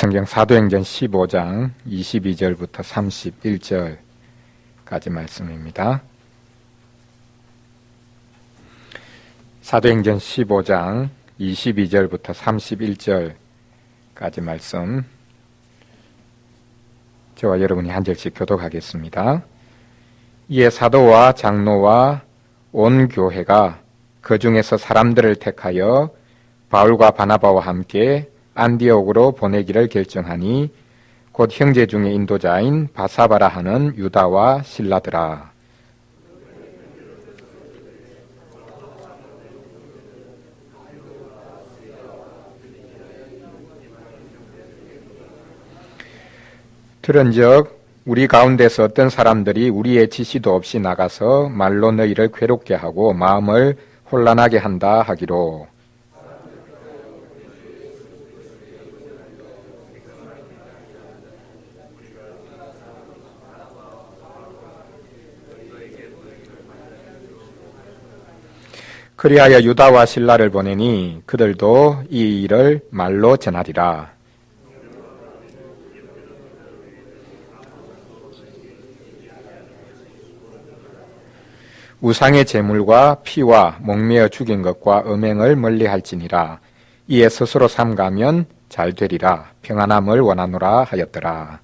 성경 사도행전 15장 22절부터 31절까지 말씀입니다. 사도행전 15장 22절부터 31절까지 말씀, 저와 여러분이 한 절씩 교독하겠습니다. 이에 사도와 장로와 온 교회가 그 중에서 사람들을 택하여 바울과 바나바와 함께 안디옥으로 보내기를 결정하니 곧 형제 중에 인도자인 바사바라 하는 유다와 실라더라. 들은즉 우리 가운데서 어떤 사람들이 우리의 지시도 없이 나가서 말로 너희를 괴롭게 하고 마음을 혼란하게 한다 하기로. 그리하여 유다와 실라를 보내니 그들도 이 일을 말로 전하리라. 우상의 제물과 피와 목매어 죽인 것과 음행을 멀리할지니라. 이에 스스로 삼가면 잘 되리라. 평안함을 원하노라 하였더라.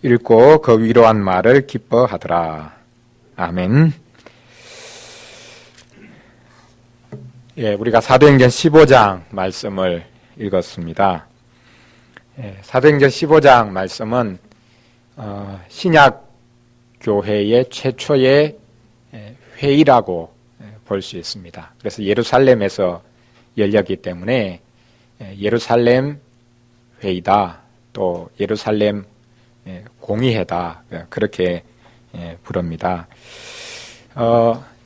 읽고 그 위로한 말을 기뻐하더라. 아멘. 우리가 사도행전 15장 말씀을 읽었습니다. 사도행전 15장 말씀은 신약 교회의 최초의 회의라고 볼 수 있습니다. 그래서 예루살렘에서 열렸기 때문에 예루살렘 회의다, 또 예루살렘 공의회다, 그렇게 부릅니다.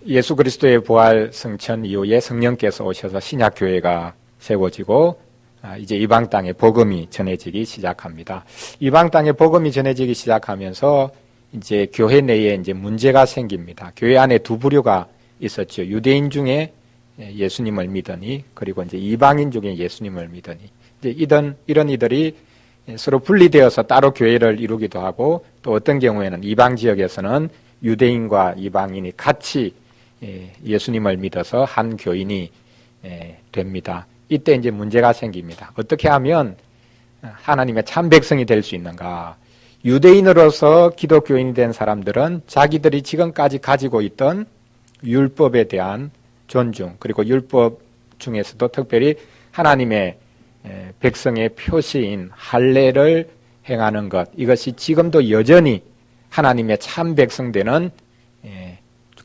예수 그리스도의 부활 승천 이후에 성령께서 오셔서 신약 교회가 세워지고 이제 이방 땅에 복음이 전해지기 시작합니다. 이방 땅에 복음이 전해지기 시작하면서 이제 교회 내에 이제 문제가 생깁니다. 교회 안에 두 부류가 있었죠. 유대인 중에 예수님을 믿으니, 그리고 이제 이방인 중에 예수님을 믿으니, 이제 이런 이들이 서로 분리되어서 따로 교회를 이루기도 하고, 또 어떤 경우에는 이방 지역에서는 유대인과 이방인이 같이 예수님을 믿어서 한 교인이 됩니다. 이때 이제 문제가 생깁니다. 어떻게 하면 하나님의 참 백성이 될 수 있는가? 유대인으로서 기독교인이 된 사람들은 자기들이 지금까지 가지고 있던 율법에 대한 존중, 그리고 율법 중에서도 특별히 하나님의 백성의 표시인 할례를 행하는 것, 이것이 지금도 여전히 하나님의 참 백성 되는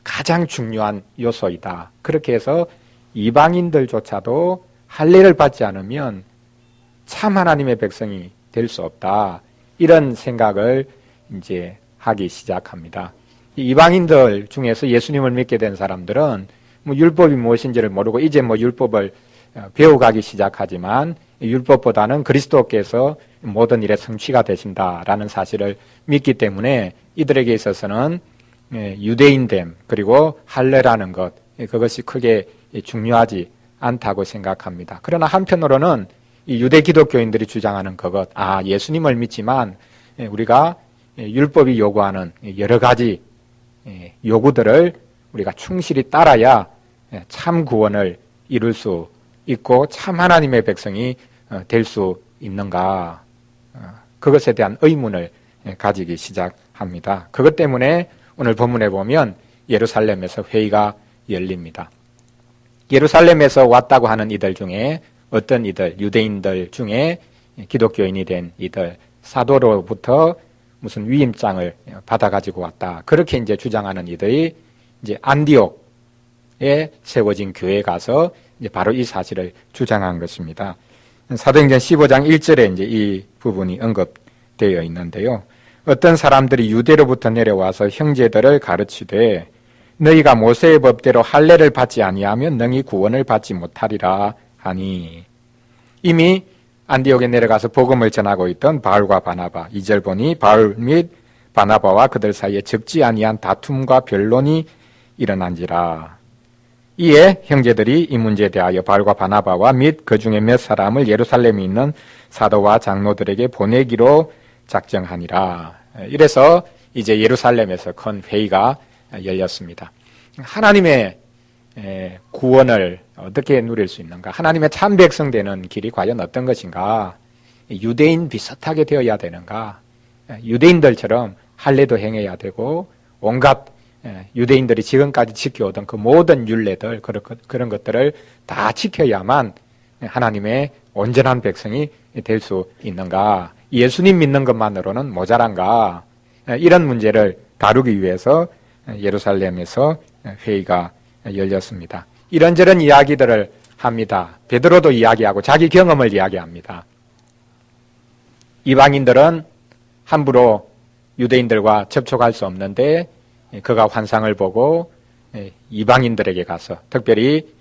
가장 중요한 요소이다. 그렇게 해서 이방인들조차도 할례를 받지 않으면 참 하나님의 백성이 될 수 없다. 이런 생각을 이제 하기 시작합니다. 이방인들 중에서 예수님을 믿게 된 사람들은 율법이 무엇인지를 모르고 이제 율법을 배워가기 시작하지만 율법보다는 그리스도께서 모든 일에 성취가 되신다라는 사실을 믿기 때문에 이들에게 있어서는 유대인됨, 그리고 할례라는 것, 그것이 크게 중요하지 않다고 생각합니다. 그러나 한편으로는 이 유대 기독교인들이 주장하는 그것, 예수님을 믿지만 우리가 율법이 요구하는 여러 가지 요구들을 우리가 충실히 따라야 참 구원을 이룰 수 있고 참 하나님의 백성이 될 수 있는가, 그것에 대한 의문을 가지기 시작합니다. 그것 때문에 오늘 본문에 보면 예루살렘에서 회의가 열립니다. 예루살렘에서 왔다고 하는 이들 중에 어떤 이들, 유대인들 중에 기독교인이 된 이들, 사도로부터 무슨 위임장을 받아가지고 왔다, 그렇게 이제 주장하는 이들이 이제 안디옥에 세워진 교회에 가서 이제 바로 이 사실을 주장한 것입니다. 사도행전 15장 1절에 이제 이 부분이 언급되어 있는데요. 어떤 사람들이 유대로부터 내려와서 형제들을 가르치되 너희가 모세의 법대로 할례를 받지 아니하면 너희 구원을 받지 못하리라 하니, 이미 안디옥에 내려가서 복음을 전하고 있던 바울과 바나바, 2절 보니 바울 및 바나바와 그들 사이에 적지 아니한 다툼과 변론이 일어난지라. 이에 형제들이 이 문제에 대하여 바울과 바나바와 및 그 중에 몇 사람을 예루살렘에 있는 사도와 장로들에게 보내기로 작정하니라. 이래서 이제 예루살렘에서 큰 회의가 열렸습니다. 하나님의 구원을 어떻게 누릴 수 있는가? 하나님의 참 백성 되는 길이 과연 어떤 것인가? 유대인 비슷하게 되어야 되는가? 유대인들처럼 할례도 행해야 되고 온갖 유대인들이 지금까지 지켜오던 그 모든 율례들 그런 것들을 다 지켜야만 하나님의 온전한 백성이 될 수 있는가? 예수님 믿는 것만으로는 모자란가? 이런 문제를 다루기 위해서 예루살렘에서 회의가 열렸습니다. 이런저런 이야기들을 합니다. 베드로도 이야기하고 자기 경험을 이야기합니다. 이방인들은 함부로 유대인들과 접촉할 수 없는데 그가 환상을 보고 이방인들에게 가서 특별히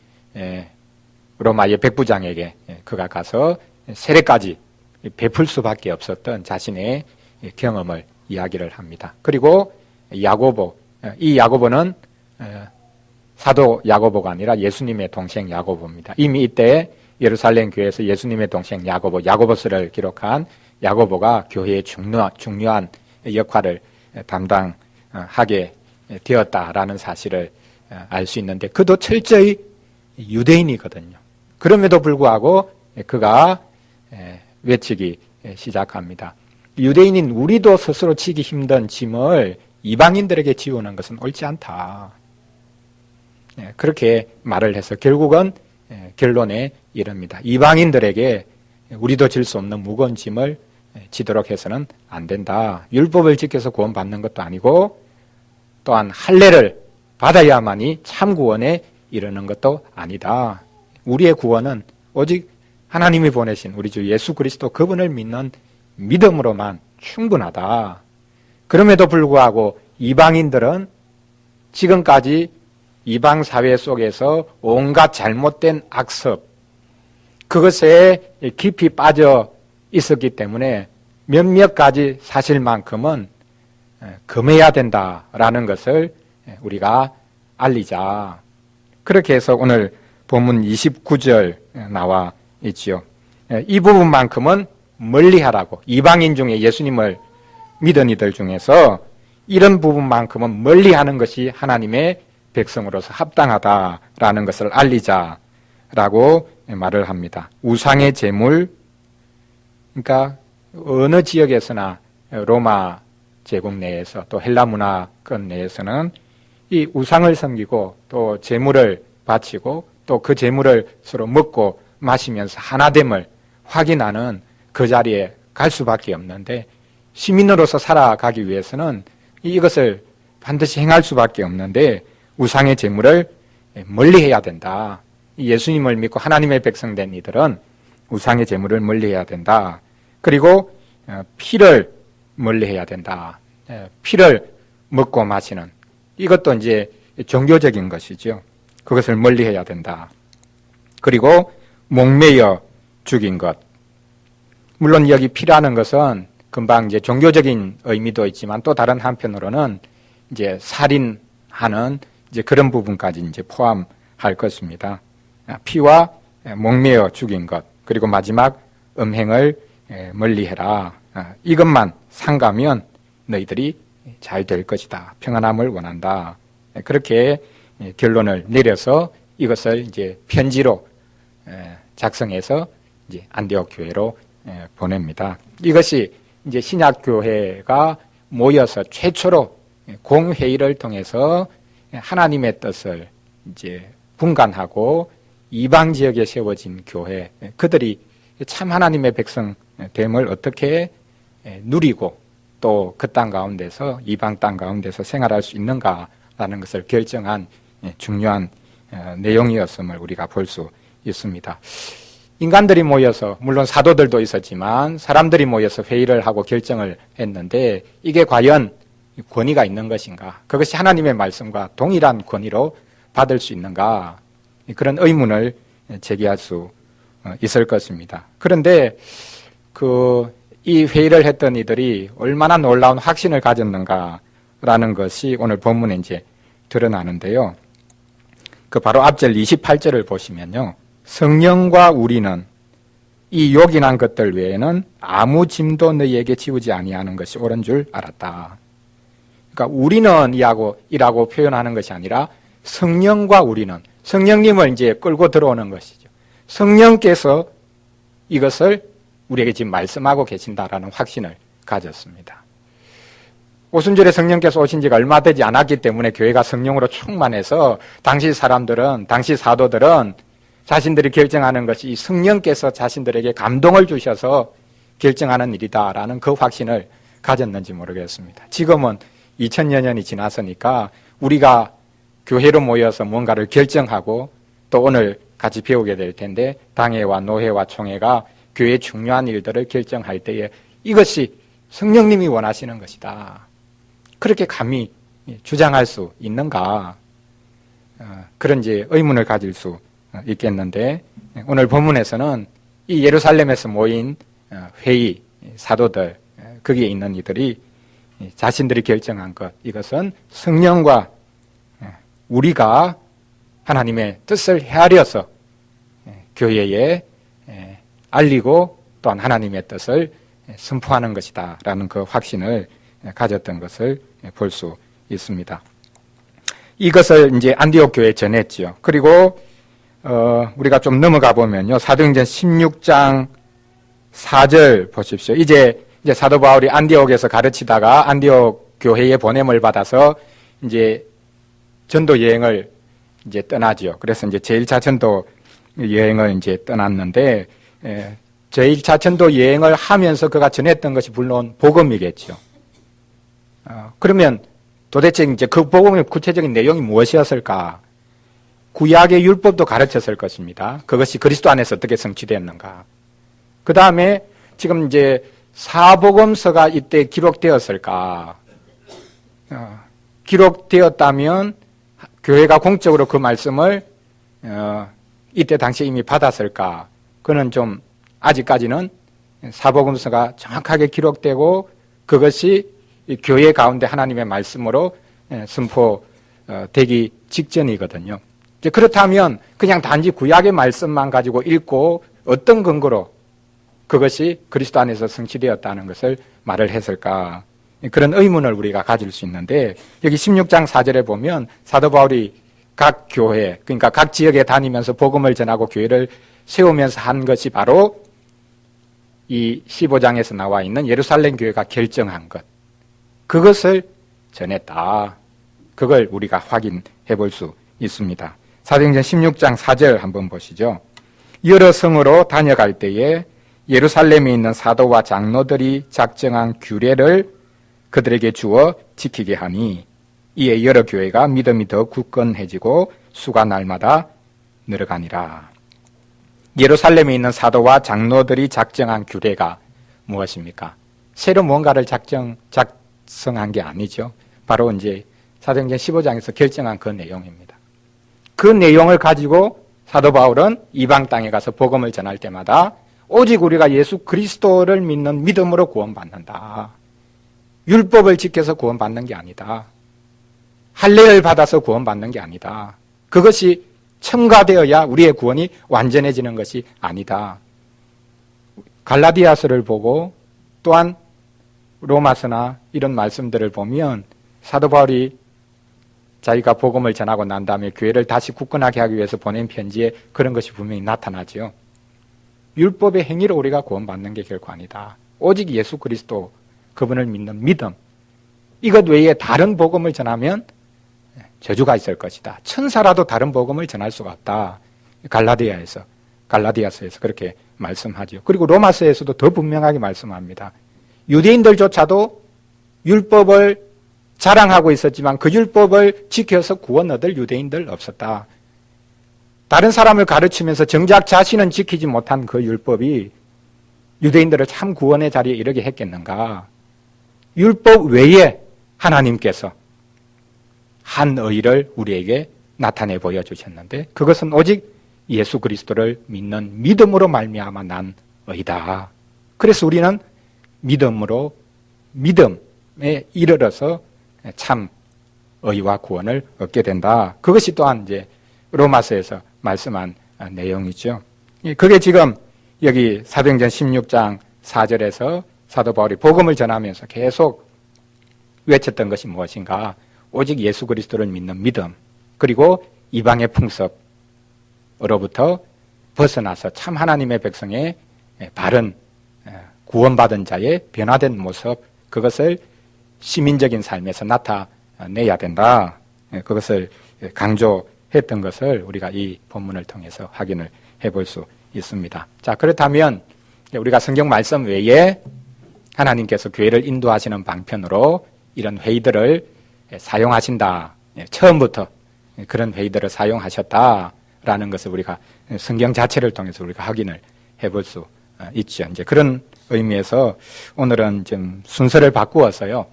로마의 백부장에게 그가 가서 세례까지 베풀 수밖에 없었던 자신의 경험을 이야기를 합니다. 그리고 야고보, 이 야고보는 사도 야고보가 아니라 예수님의 동생 야고보입니다. 이미 이때 예루살렘 교회에서 예수님의 동생 야고보스를 기록한 야고보가 교회의 중요한 역할을 담당하게 되었다라는 사실을 알 수 있는데 그도 철저히 유대인이거든요. 그럼에도 불구하고 그가 외치기 시작합니다. 유대인인 우리도 스스로 지기 힘든 짐을 이방인들에게 지우는 것은 옳지 않다. 그렇게 말을 해서 결국은 결론에 이릅니다. 이방인들에게 우리도 질 수 없는 무거운 짐을 지도록 해서는 안 된다. 율법을 지켜서 구원받는 것도 아니고 또한 할례를 받아야만이 참 구원에 이르는 것도 아니다. 우리의 구원은 오직 하나님이 보내신 우리 주 예수 그리스도 그분을 믿는 믿음으로만 충분하다. 그럼에도 불구하고 이방인들은 지금까지 이방 사회 속에서 온갖 잘못된 악습, 그것에 깊이 빠져 있었기 때문에 몇몇 가지 사실만큼은 금해야 된다라는 것을 우리가 알리자. 그렇게 해서 오늘 본문 29절 나와 있지요. 이 부분만큼은 멀리하라고. 이방인 중에 예수님을 믿은 이들 중에서 이런 부분만큼은 멀리하는 것이 하나님의 백성으로서 합당하다라는 것을 알리자라고 말을 합니다. 우상의 제물, 그러니까 어느 지역에서나 로마 제국 내에서 또 헬라 문화권 내에서는 이 우상을 섬기고 또 제물을 바치고 또 그 제물을 서로 먹고 마시면서 하나됨을 확인하는 그 자리에 갈 수밖에 없는데 시민으로서 살아가기 위해서는 이것을 반드시 행할 수밖에 없는데 우상의 제물을 멀리해야 된다. 예수님을 믿고 하나님의 백성 된 이들은 우상의 제물을 멀리해야 된다. 그리고 피를 멀리해야 된다. 피를 먹고 마시는 이것도 이제 종교적인 것이죠. 그것을 멀리해야 된다. 그리고 목매여 죽인 것. 물론 여기 피라는 것은 금방 이제 종교적인 의미도 있지만 또 다른 한편으로는 이제 살인하는 이제 그런 부분까지 이제 포함할 것입니다. 피와 목매어 죽인 것, 그리고 마지막 음행을 멀리해라. 이것만 삼가면 너희들이 잘 될 것이다. 평안함을 원한다. 그렇게 결론을 내려서 이것을 이제 편지로 작성해서 이제 안디옥 교회로 보냅니다. 이것이 이제 신약 교회가 모여서 최초로 공회의를 통해서 하나님의 뜻을 이제 분간하고 이방 지역에 세워진 교회, 그들이 참 하나님의 백성됨을 어떻게 누리고 또 그 땅 가운데서 이방 땅 가운데서 생활할 수 있는가라는 것을 결정한 중요한 내용이었음을 우리가 볼 수 있습니다. 인간들이 모여서 물론 사도들도 있었지만 사람들이 모여서 회의를 하고 결정을 했는데 이게 과연 권위가 있는 것인가? 그것이 하나님의 말씀과 동일한 권위로 받을 수 있는가? 그런 의문을 제기할 수 있을 것입니다. 그런데 이 회의를 했던 이들이 얼마나 놀라운 확신을 가졌는가라는 것이 오늘 본문에 이제 드러나는데요. 그 바로 앞절 28절을 보시면요. 성령과 우리는 이 요긴한 것들 외에는 아무 짐도 너희에게 지우지 아니하는 것이 옳은 줄 알았다. 그러니까 우리는 이라고 표현하는 것이 아니라 성령과 우리는, 성령님을 이제 끌고 들어오는 것이죠. 성령께서 이것을 우리에게 지금 말씀하고 계신다라는 확신을 가졌습니다. 오순절에 성령께서 오신 지가 얼마 되지 않았기 때문에 교회가 성령으로 충만해서 당시 사람들은, 당시 사도들은 자신들이 결정하는 것이 이 성령께서 자신들에게 감동을 주셔서 결정하는 일이다라는 그 확신을 가졌는지 모르겠습니다. 지금은 2000여 년이 지났으니까 우리가 교회로 모여서 뭔가를 결정하고 또 오늘 같이 배우게 될 텐데 당회와 노회와 총회가 교회의 중요한 일들을 결정할 때에 이것이 성령님이 원하시는 것이다. 그렇게 감히 주장할 수 있는가? 그런 이제 의문을 가질 수 있겠는데 오늘 본문에서는 이 예루살렘에서 모인 회의, 사도들, 거기에 있는 이들이 자신들이 결정한 것, 이것은 성령과 우리가 하나님의 뜻을 헤아려서 교회에 알리고 또한 하나님의 뜻을 선포하는 것이다 라는 그 확신을 가졌던 것을 볼 수 있습니다. 이것을 이제 안디옥 교회에 전했죠. 그리고 우리가 좀 넘어가 보면요. 사도행전 16장 4절 보십시오. 이제 사도 바울이 안디옥에서 가르치다가 안디옥 교회에 보냄을 받아서 이제 전도 여행을 이제 떠나죠. 그래서 이제 제1차 전도 여행을 이제 떠났는데, 제1차 전도 여행을 하면서 그가 전했던 것이 물론 복음이겠죠. 그러면 도대체 이제 그 복음의 구체적인 내용이 무엇이었을까? 구약의 율법도 가르쳤을 것입니다. 그것이 그리스도 안에서 어떻게 성취되었는가? 그 다음에 지금 이제 사복음서가 이때 기록되었을까? 기록되었다면 교회가 공적으로 그 말씀을 이때 당시에 이미 받았을까? 그는 좀 아직까지는 사복음서가 정확하게 기록되고 그것이 교회 가운데 하나님의 말씀으로 선포되기 직전이거든요. 그렇다면 그냥 단지 구약의 말씀만 가지고 읽고 어떤 근거로 그것이 그리스도 안에서 성취되었다는 것을 말을 했을까? 그런 의문을 우리가 가질 수 있는데 여기 16장 4절에 보면 사도 바울이 각 교회, 그러니까 각 지역에 다니면서 복음을 전하고 교회를 세우면서 한 것이 바로 이 15장에서 나와 있는 예루살렘 교회가 결정한 것, 그것을 전했다. 그걸 우리가 확인해 볼 수 있습니다. 사도행전 16장 4절 한번 보시죠. 여러 성으로 다녀갈 때에 예루살렘에 있는 사도와 장로들이 작정한 규례를 그들에게 주어 지키게 하니 이에 여러 교회가 믿음이 더 굳건해지고 수가 날마다 늘어가니라. 예루살렘에 있는 사도와 장로들이 작정한 규례가 무엇입니까? 새로 뭔가를 작성한 게 아니죠. 바로 이제 사도행전 15장에서 결정한 그 내용입니다. 그 내용을 가지고 사도 바울은 이방 땅에 가서 복음을 전할 때마다 오직 우리가 예수 그리스도를 믿는 믿음으로 구원받는다. 율법을 지켜서 구원받는 게 아니다. 할례를 받아서 구원받는 게 아니다. 그것이 첨가되어야 우리의 구원이 완전해지는 것이 아니다. 갈라디아서를 보고 또한 로마서나 이런 말씀들을 보면 사도 바울이 자기가 복음을 전하고 난 다음에 교회를 다시 굳건하게 하기 위해서 보낸 편지에 그런 것이 분명히 나타나죠. 율법의 행위로 우리가 구원받는 게 결코 아니다. 오직 예수 그리스도 그분을 믿는 믿음, 이것 외에 다른 복음을 전하면 저주가 있을 것이다. 천사라도 다른 복음을 전할 수가 없다. 갈라디아서에서 그렇게 말씀하죠. 그리고 로마서에서도 더 분명하게 말씀합니다. 유대인들조차도 율법을 자랑하고 있었지만 그 율법을 지켜서 구원 얻을 유대인들 없었다. 다른 사람을 가르치면서 정작 자신은 지키지 못한 그 율법이 유대인들을 참 구원의 자리에 이르게 했겠는가? 율법 외에 하나님께서 한 의를 우리에게 나타내 보여주셨는데 그것은 오직 예수 그리스도를 믿는 믿음으로 말미암아 난 의다. 그래서 우리는 믿음에 이르러서 참 의와 구원을 얻게 된다. 그것이 또한 이제 로마서에서 말씀한 내용이죠. 그게 지금 여기 사도행전 16장 4절에서 사도 바울이 복음을 전하면서 계속 외쳤던 것이 무엇인가? 오직 예수 그리스도를 믿는 믿음, 그리고 이방의 풍습으로부터 벗어나서 참 하나님의 백성의 바른 구원받은 자의 변화된 모습, 그것을 시민적인 삶에서 나타내야 된다. 그것을 강조했던 것을 우리가 이 본문을 통해서 확인을 해볼 수 있습니다. 자, 그렇다면 우리가 성경 말씀 외에 하나님께서 교회를 인도하시는 방편으로 이런 회의들을 사용하신다. 처음부터 그런 회의들을 사용하셨다라는 것을 우리가 성경 자체를 통해서 우리가 확인을 해볼 수 있죠. 이제 그런 의미에서 오늘은 좀 순서를 바꾸어서요.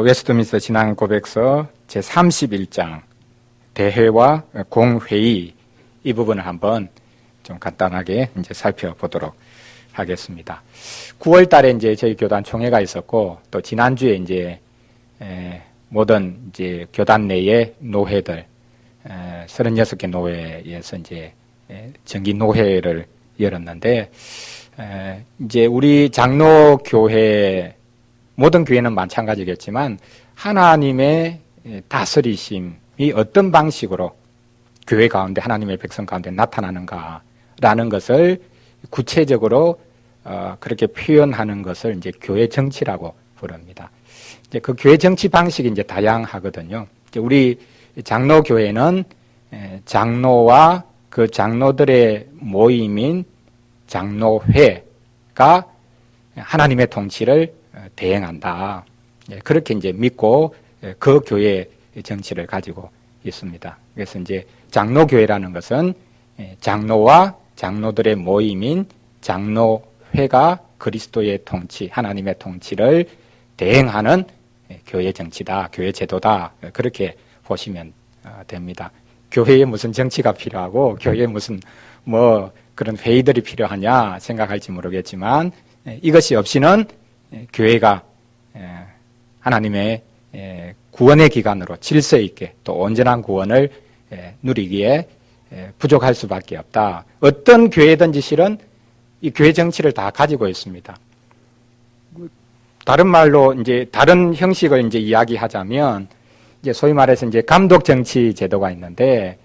웨스트민스터 신앙 고백서 제31장 대회와 공회의 이 부분을 한번 좀 간단하게 이제 살펴보도록 하겠습니다. 9월 달에 이제 저희 교단 총회가 있었고, 또 지난주에 이제 모든 이제 교단 내의 노회들 36개 노회에서 이제 정기 노회를 열었는데, 이제 우리 장로 교회 모든 교회는 마찬가지겠지만 하나님의 다스리심이 어떤 방식으로 교회 가운데 하나님의 백성 가운데 나타나는가라는 것을 구체적으로 그렇게 표현하는 것을 이제 교회 정치라고 부릅니다. 이제 그 교회 정치 방식이 이제 다양하거든요. 이제 우리 장로 교회는 장로와 그 장로들의 모임인 장로회가 하나님의 통치를 대행한다. 그렇게 이제 믿고 그 교회의 정치를 가지고 있습니다. 그래서 이제 장로교회라는 것은 장로와 장로들의 모임인 장로회가 그리스도의 통치, 하나님의 통치를 대행하는 교회 정치다, 교회 제도다, 그렇게 보시면 됩니다. 교회에 무슨 정치가 필요하고 교회에 무슨 뭐 그런 회의들이 필요하냐 생각할지 모르겠지만, 이것이 없이는 교회가 하나님의 구원의 기관으로 질서 있게 또 온전한 구원을 누리기에 부족할 수밖에 없다. 어떤 교회든지 실은 이 교회 정치를 다 가지고 있습니다. 다른 말로 이제 다른 형식을 이제 이야기하자면, 이제 소위 말해서 이제 감독 정치 제도가 있는데,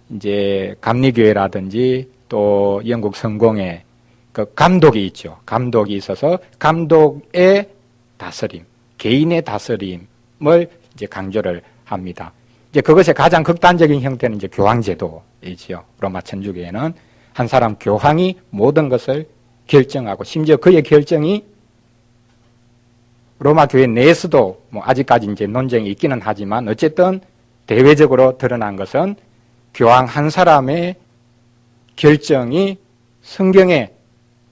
이제 감리교회라든지 또 영국 성공회 그 감독이 있죠. 감독이 있어서 감독의 다스림, 개인의 다스림을 이제 강조를 합니다. 이제 그것의 가장 극단적인 형태는 이제 교황제도이지요. 로마 천주교회는 한 사람 교황이 모든 것을 결정하고, 심지어 그의 결정이 로마 교회 내에서도 뭐 아직까지 이제 논쟁이 있기는 하지만 어쨌든 대외적으로 드러난 것은 교황 한 사람의 결정이 성경의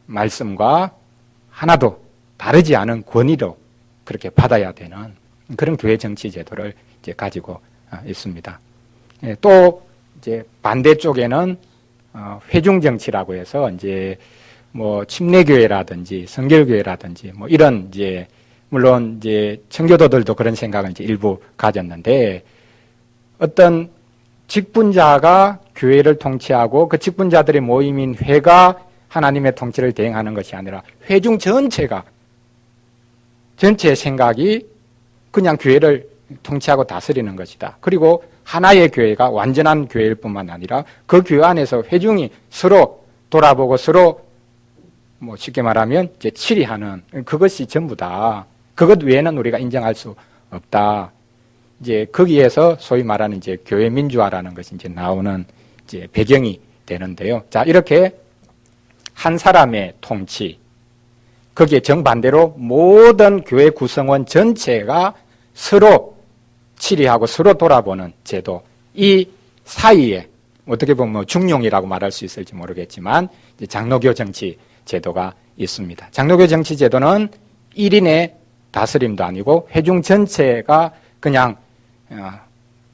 말씀과 하나도 다르지 않은 권위로 그렇게 받아야 되는 그런 교회 정치 제도를 이제 가지고 있습니다. 또 이제 반대쪽에는 회중 정치라고 해서 이제 뭐 침례교회라든지 성결교회라든지 뭐 이런 이제 물론 이제 청교도들도 그런 생각을 이제 일부 가졌는데, 어떤 직분자가 교회를 통치하고 그 직분자들의 모임인 회가 하나님의 통치를 대행하는 것이 아니라 회중 전체의 생각이 그냥 교회를 통치하고 다스리는 것이다. 그리고 하나의 교회가 완전한 교회일 뿐만 아니라 그 교회 안에서 회중이 서로 돌아보고 서로 뭐 쉽게 말하면 이제 치리하는 그것이 전부다. 그것 외에는 우리가 인정할 수 없다. 이제 거기에서 소위 말하는 이제 교회 민주화라는 것이 이제 나오는 이제 배경이 되는데요. 자, 이렇게 한 사람의 통치, 거기에 정반대로 모든 교회 구성원 전체가 서로 치리하고 서로 돌아보는 제도, 이 사이에 어떻게 보면 중용이라고 말할 수 있을지 모르겠지만 이제 장로교 정치 제도가 있습니다. 장로교 정치 제도는 1인의 다스림도 아니고 회중 전체가 그냥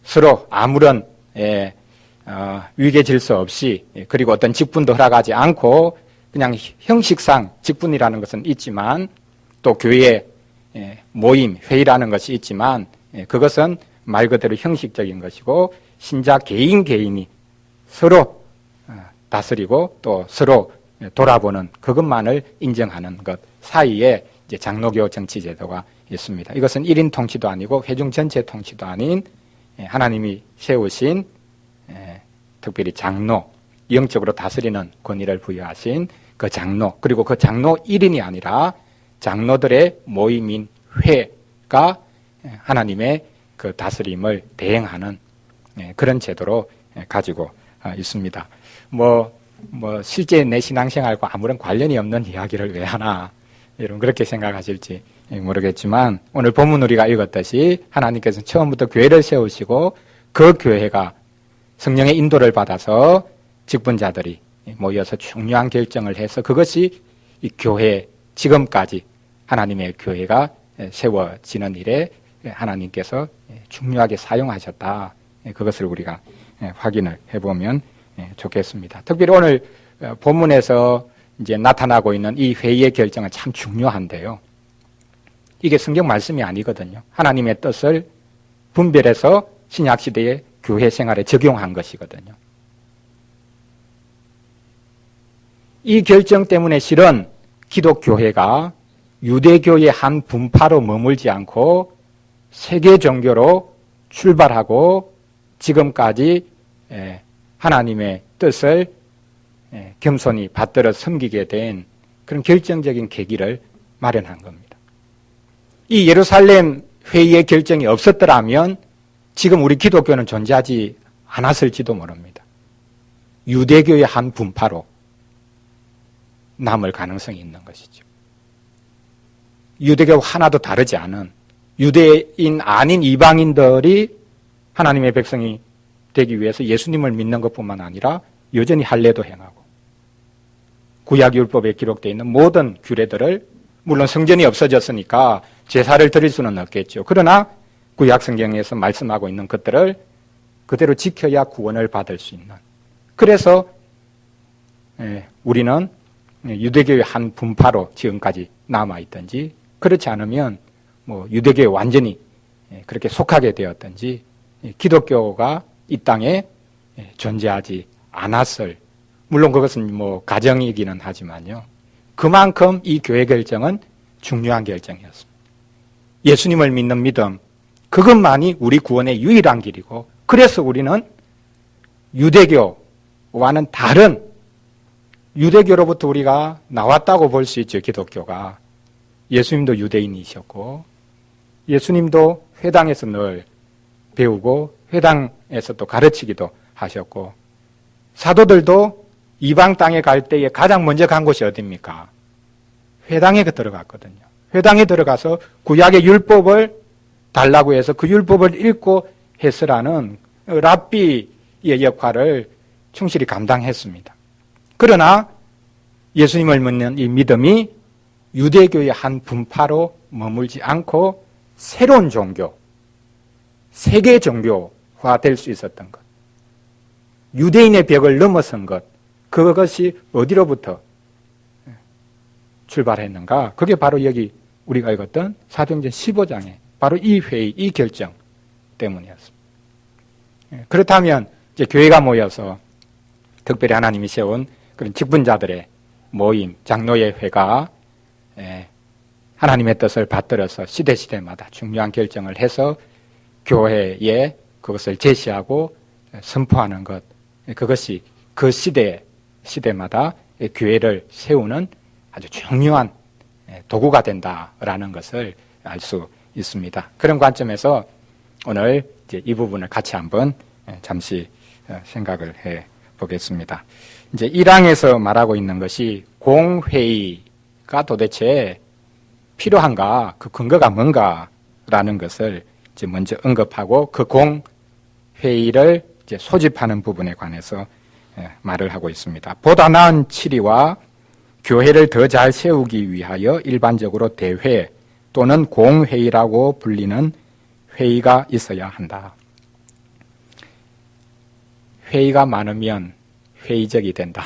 서로 아무런 위계 질서 없이, 그리고 어떤 직분도 허락하지 않고 그냥 형식상 직분이라는 것은 있지만 또 교회 모임, 회의라는 것이 있지만 그것은 말 그대로 형식적인 것이고 신자 개인이 서로 다스리고 또 서로 돌아보는 그것만을 인정하는 것 사이에 이제 장로교 정치제도가 있습니다. 이것은 1인 통치도 아니고 회중 전체 통치도 아닌 하나님이 세우신 특별히 장로, 영적으로 다스리는 권위를 부여하신 그 장로, 그리고 그 장로 1인이 아니라 장로들의 모임인 회가 하나님의 그 다스림을 대행하는 그런 제도로 가지고 있습니다. 실제 내 신앙생활과 아무런 관련이 없는 이야기를 왜 하나, 여러분 그렇게 생각하실지 모르겠지만, 오늘 본문 우리가 읽었듯이 하나님께서는 처음부터 교회를 세우시고 그 교회가 성령의 인도를 받아서 직분자들이 모여서 중요한 결정을 해서 그것이 이 교회, 지금까지 하나님의 교회가 세워지는 일에 하나님께서 중요하게 사용하셨다. 그것을 우리가 확인을 해보면 좋겠습니다. 특별히 오늘 본문에서 이제 나타나고 있는 이 회의의 결정은 참 중요한데요. 이게 성경 말씀이 아니거든요. 하나님의 뜻을 분별해서 신약시대의 교회 생활에 적용한 것이거든요. 이 결정 때문에 실은 기독교회가 유대교의 한 분파로 머물지 않고 세계 종교로 출발하고 지금까지 하나님의 뜻을 겸손히 받들어 섬기게 된 그런 결정적인 계기를 마련한 겁니다. 이 예루살렘 회의의 결정이 없었더라면 지금 우리 기독교는 존재하지 않았을지도 모릅니다. 유대교의 한 분파로 남을 가능성이 있는 것이죠. 유대교와 하나도 다르지 않은 유대인 아닌 이방인들이 하나님의 백성이 되기 위해서 예수님을 믿는 것뿐만 아니라 여전히 할례도 행하고 구약율법에 기록되어 있는 모든 규례들을, 물론 성전이 없어졌으니까 제사를 드릴 수는 없겠죠. 그러나 구약 성경에서 말씀하고 있는 것들을 그대로 지켜야 구원을 받을 수 있는, 그래서 우리는 유대교의 한 분파로 지금까지 남아있든지, 그렇지 않으면 유대교에 완전히 그렇게 속하게 되었든지 기독교가 이 땅에 존재하지 않았을, 물론 그것은 가정이기는 하지만요, 그만큼 이 교회 결정은 중요한 결정이었습니다. 예수님을 믿는 믿음, 그것만이 우리 구원의 유일한 길이고, 그래서 우리는 유대교와는 다른, 유대교로부터 우리가 나왔다고 볼 수 있죠. 기독교가. 예수님도 유대인이셨고 예수님도 회당에서 늘 배우고 회당에서 또 가르치기도 하셨고, 사도들도 이방 땅에 갈 때에 가장 먼저 간 곳이 어디입니까? 회당에 들어갔거든요. 회당에 들어가서 구약의 율법을 달라고 해서 그 율법을 읽고 해설하는 랍비의 역할을 충실히 감당했습니다. 그러나 예수님을 믿는 이 믿음이 유대교의 한 분파로 머물지 않고 새로운 종교, 세계 종교화 될 수 있었던 것, 유대인의 벽을 넘어선 것, 그것이 어디로부터 출발했는가? 그게 바로 여기 우리가 읽었던 사도행전 15장에 바로 이 회의, 이 결정 때문이었습니다. 그렇다면 이제 교회가 모여서 특별히 하나님이 세운 그런 직분자들의 모임, 장로의 회가 하나님의 뜻을 받들어서 시대마다 중요한 결정을 해서 교회에 그것을 제시하고 선포하는 것, 그것이 그 시대마다 교회를 세우는 아주 중요한 도구가 된다라는 것을 알 수 있습니다. 그런 관점에서 오늘 이제 이 부분을 같이 한번 잠시 생각을 해 보겠습니다. 이제 1항에서 말하고 있는 것이 공회의가 도대체 필요한가, 그 근거가 뭔가라는 것을 이제 먼저 언급하고 그 공회의를 이제 소집하는 부분에 관해서 말을 하고 있습니다. 보다 나은 치리와 교회를 더 잘 세우기 위하여 일반적으로 대회 또는 공회의라고 불리는 회의가 있어야 한다. 회의가 많으면 회의적이 된다.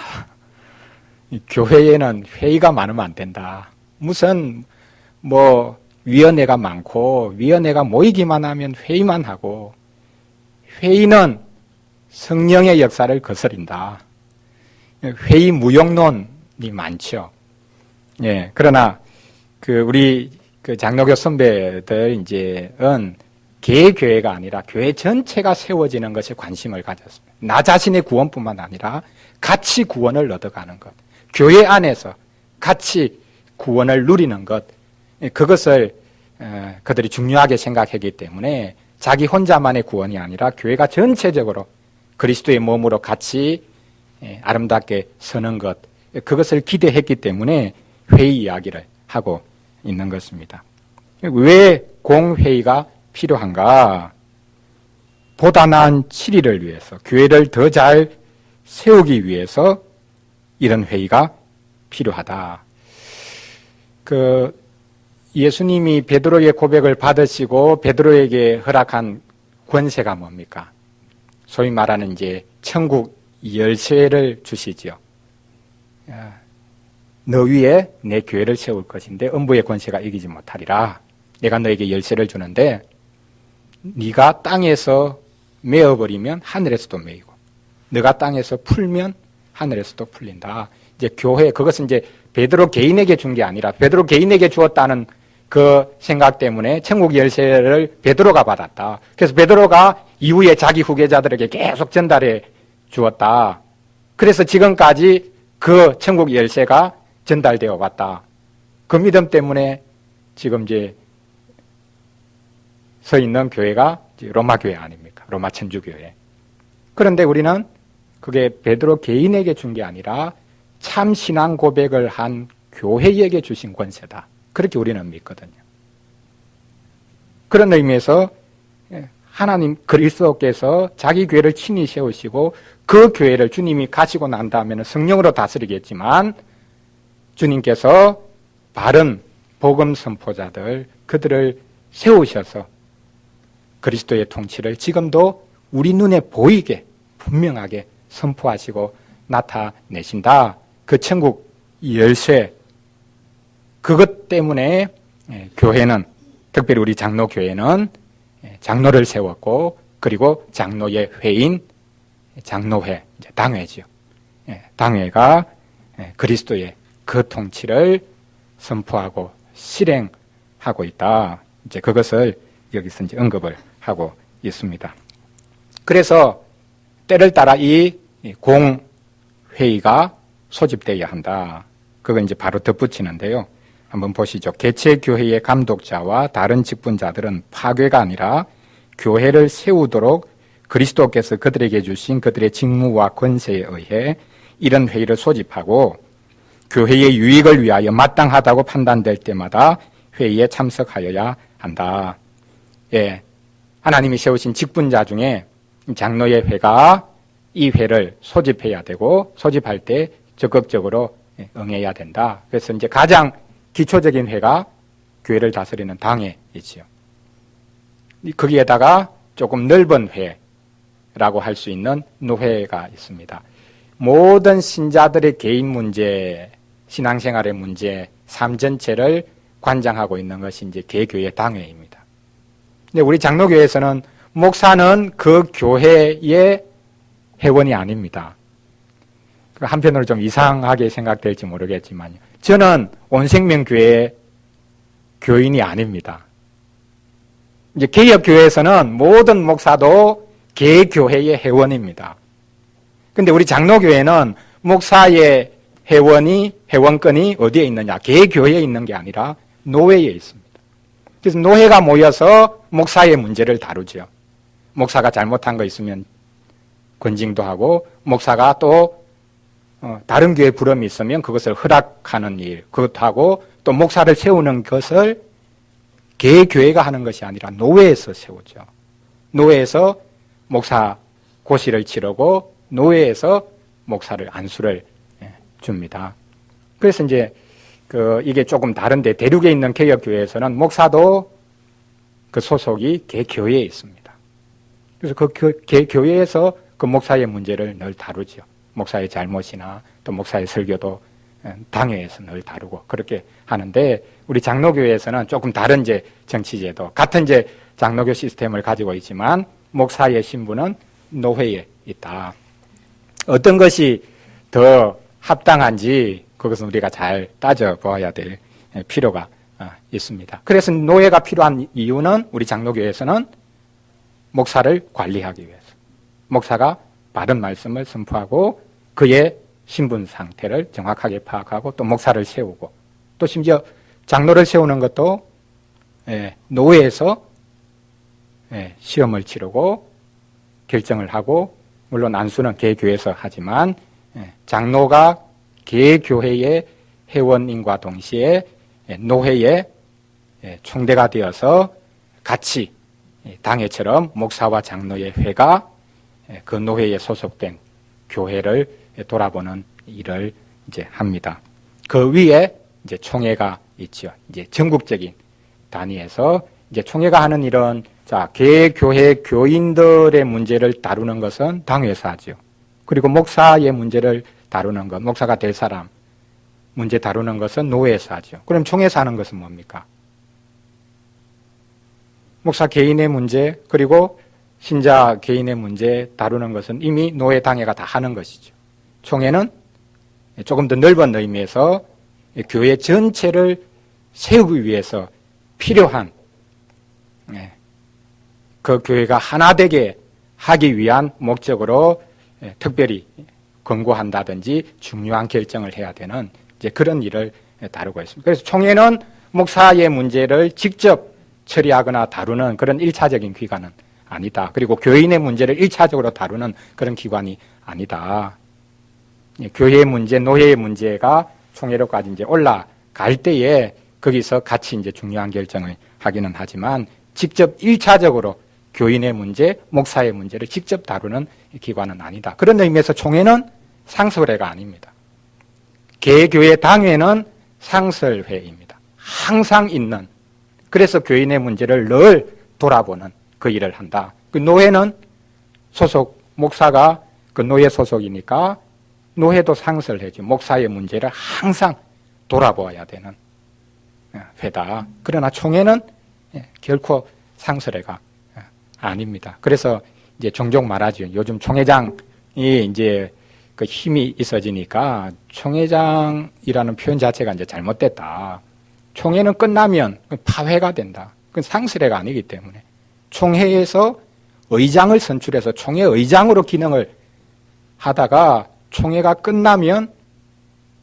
교회에는 회의가 많으면 안 된다. 무슨 위원회가 많고 위원회가 모이기만 하면 회의만 하고, 회의는 성령의 역사를 거스린다. 회의 무용론이 많죠. 예, 그러나 우리 장로교 선배들 이제는 개교회가 아니라 교회 전체가 세워지는 것에 관심을 가졌습니다. 나 자신의 구원뿐만 아니라 같이 구원을 얻어가는 것, 교회 안에서 같이 구원을 누리는 것, 그것을 그들이 중요하게 생각하기 때문에 자기 혼자만의 구원이 아니라 교회가 전체적으로 그리스도의 몸으로 같이 아름답게 서는 것, 그것을 기대했기 때문에 회의 이야기를 하고 있는 것입니다. 왜 공회의가 필요한가? 보다 나은 7일을 위해서, 교회를 더 잘 세우기 위해서 이런 회의가 필요하다. 예수님이 베드로의 고백을 받으시고 베드로에게 허락한 권세가 뭡니까? 소위 말하는 이제 천국 열쇠를 주시지요. 너 위에 내 교회를 세울 것인데 음부의 권세가 이기지 못하리라. 내가 너에게 열쇠를 주는데 네가 땅에서 메어버리면 하늘에서도 메이고 네가 땅에서 풀면 하늘에서도 풀린다. 이제 교회, 그것은 이제 베드로 개인에게 준 게 아니라 베드로 개인에게 주었다는 그 생각 때문에 천국 열쇠를 베드로가 받았다. 그래서 베드로가 이후에 자기 후계자들에게 계속 전달해 주었다. 그래서 지금까지 그 천국 열쇠가 전달되어 왔다. 그 믿음 때문에 지금 이제 서 있는 교회가 로마 교회 아닙니까? 로마 천주교회. 그런데 우리는 그게 베드로 개인에게 준 게 아니라 참 신앙 고백을 한 교회에게 주신 권세다. 그렇게 우리는 믿거든요. 그런 의미에서 하나님 그리스도께서 자기 교회를 친히 세우시고 그 교회를 주님이 가시고 난 다음에는 성령으로 다스리겠지만 주님께서 바른 복음 선포자들, 그들을 세우셔서 그리스도의 통치를 지금도 우리 눈에 보이게 분명하게 선포하시고 나타내신다. 그 천국 열쇠, 그것 때문에 교회는, 특별히 우리 장로교회는 장로를 세웠고, 그리고 장로의 회인 장로회, 당회지요. 당회가 그리스도의 그 통치를 선포하고 실행하고 있다. 이제 그것을 여기서 이제 언급을 하고 있습니다. 그래서 때를 따라 이 공회의가 소집되어야 한다. 그건 이제 바로 덧붙이는데요. 한번 보시죠. 개체교회의 감독자와 다른 직분자들은 파괴가 아니라 교회를 세우도록 그리스도께서 그들에게 주신 그들의 직무와 권세에 의해 이런 회의를 소집하고 교회의 유익을 위하여 마땅하다고 판단될 때마다 회의에 참석하여야 한다. 예, 하나님이 세우신 직분자 중에 장로의 회가 이 회를 소집해야 되고 소집할 때 적극적으로 응해야 된다. 그래서 이제 가장 기초적인 회가 교회를 다스리는 당회이지요. 거기에다가 조금 넓은 회라고 할 수 있는 노회가 있습니다. 모든 신자들의 개인 문제, 신앙생활의 문제, 삶 전체를 관장하고 있는 것이 이제 개교의 당회입니다. 근데 우리 장로교회에서는 목사는 그 교회의 회원이 아닙니다. 한편으로 좀 이상하게 생각될지 모르겠지만요. 저는 온생명교회의 교인이 아닙니다. 이제 개혁교회에서는 모든 목사도 개교회의 회원입니다. 근데 우리 장로교회는 목사의 회원권이 어디에 있느냐? 개교회에 있는 게 아니라 노회에 있습니다. 그래서 노회가 모여서 목사의 문제를 다루죠. 목사가 잘못한 거 있으면 권징도 하고, 목사가 또 다른 교회 부름이 있으면 그것을 허락하는 일, 그것도 하고, 또 목사를 세우는 것을 개교회가 하는 것이 아니라 노회에서 세우죠. 노회에서 목사 고시를 치르고 노회에서 목사를 안수를 줍니다. 그래서 이제 이게 조금 다른데, 대륙에 있는 개혁교회에서는 목사도 그 소속이 개교회에 있습니다. 그래서 그 개교회에서 그 목사의 문제를 늘 다루죠. 목사의 잘못이나 또 목사의 설교도 당회에서 늘 다루고 그렇게 하는데, 우리 장로교회에서는 조금 다른 이제 정치제도, 같은 이제 장로교 시스템을 가지고 있지만 목사의 신분은 노회에 있다. 어떤 것이 더 합당한지 그것은 우리가 잘 따져보아야 될 필요가 있습니다. 그래서 노예가 필요한 이유는 우리 장로교회에서는 목사를 관리하기 위해서, 목사가 바른 말씀을 선포하고 그의 신분 상태를 정확하게 파악하고 또 목사를 세우고 또 심지어 장로를 세우는 것도 노회에서 시험을 치르고 결정을 하고, 물론 안수는 개교에서 하지만 장로가 개교회의 회원인과 동시에 노회의 총대가 되어서 같이 당회처럼 목사와 장로의 회가 그 노회에 소속된 교회를 돌아보는 일을 이제 합니다. 그 위에 이제 총회가 있죠. 이제 전국적인 단위에서 이제 총회가 하는 일은, 자, 개교회 교인들의 문제를 다루는 것은 당회에서 하죠. 그리고 목사의 문제를 다루는 것, 목사가 될 사람 문제 다루는 것은 노회에서 하죠. 그럼 총회에서 하는 것은 뭡니까? 목사 개인의 문제, 그리고 신자 개인의 문제 다루는 것은 이미 노회 당회가 다 하는 것이죠. 총회는 조금 더 넓은 의미에서 교회 전체를 세우기 위해서 필요한 그 교회가 하나 되게 하기 위한 목적으로 특별히 권고한다든지 중요한 결정을 해야 되는 이제 그런 일을 다루고 있습니다. 그래서 총회는 목사의 문제를 직접 처리하거나 다루는 그런 1차적인 기관은 아니다. 그리고 교인의 문제를 1차적으로 다루는 그런 기관이 아니다. 교회의 문제, 노회의 문제가 총회로까지 이제 올라갈 때에 거기서 같이 이제 중요한 결정을 하기는 하지만 직접 1차적으로 교인의 문제, 목사의 문제를 직접 다루는 기관은 아니다. 그런 의미에서 총회는 상설회가 아닙니다. 개교회 당회는 상설회입니다. 항상 있는, 그래서 교인의 문제를 늘 돌아보는 그 일을 한다. 그 노회는 소속, 목사가 그 노회 소속이니까 노회도 상설회죠. 목사의 문제를 항상 돌아보아야 되는 회다. 그러나 총회는 결코 상설회가 아닙니다. 그래서 이제 종종 말하죠. 요즘 총회장이 이제 그 힘이 있어지니까 총회장이라는 표현 자체가 이제 잘못됐다. 총회는 끝나면 파회가 된다. 그건 상설회가 아니기 때문에 총회에서 의장을 선출해서 총회 의장으로 기능을 하다가 총회가 끝나면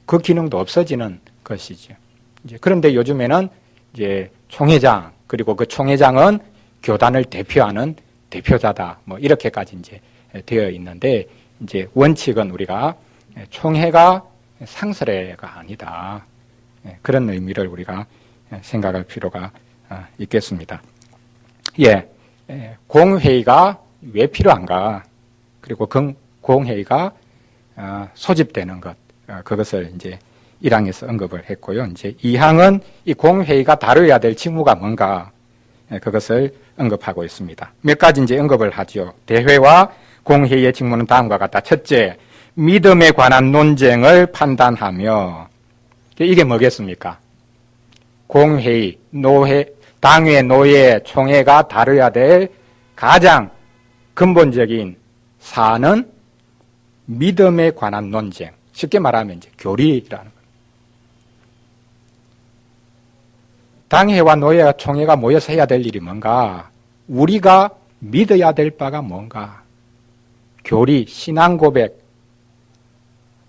그 기능도 없어지는 것이죠. 이제 그런데 요즘에는 이제 총회장, 그리고 그 총회장은 교단을 대표하는 대표자다. 뭐 이렇게까지 이제 되어 있는데, 이제 원칙은 우리가 총회가 상설회가 아니다. 그런 의미를 우리가 생각할 필요가 있겠습니다. 공회의가 왜 필요한가? 그리고 공회의가 소집되는 것, 그것을 이제 1항에서 언급을 했고요. 이제 2항은 이 공회의가 다뤄야 될 직무가 뭔가, 그것을 언급하고 있습니다. 몇 가지 이제 언급을 하죠. 대회와 공회의의 직무는 다음과 같다. 첫째, 믿음에 관한 논쟁을 판단하며, 이게 뭐겠습니까? 공회의, 노회, 당회, 노예, 총회가 다뤄야 될 가장 근본적인 사안은 믿음에 관한 논쟁. 쉽게 말하면 이제 교리라는 거예요. 당회와 노예와 총회가 모여서 해야 될 일이 뭔가? 우리가 믿어야 될 바가 뭔가? 교리, 신앙 고백,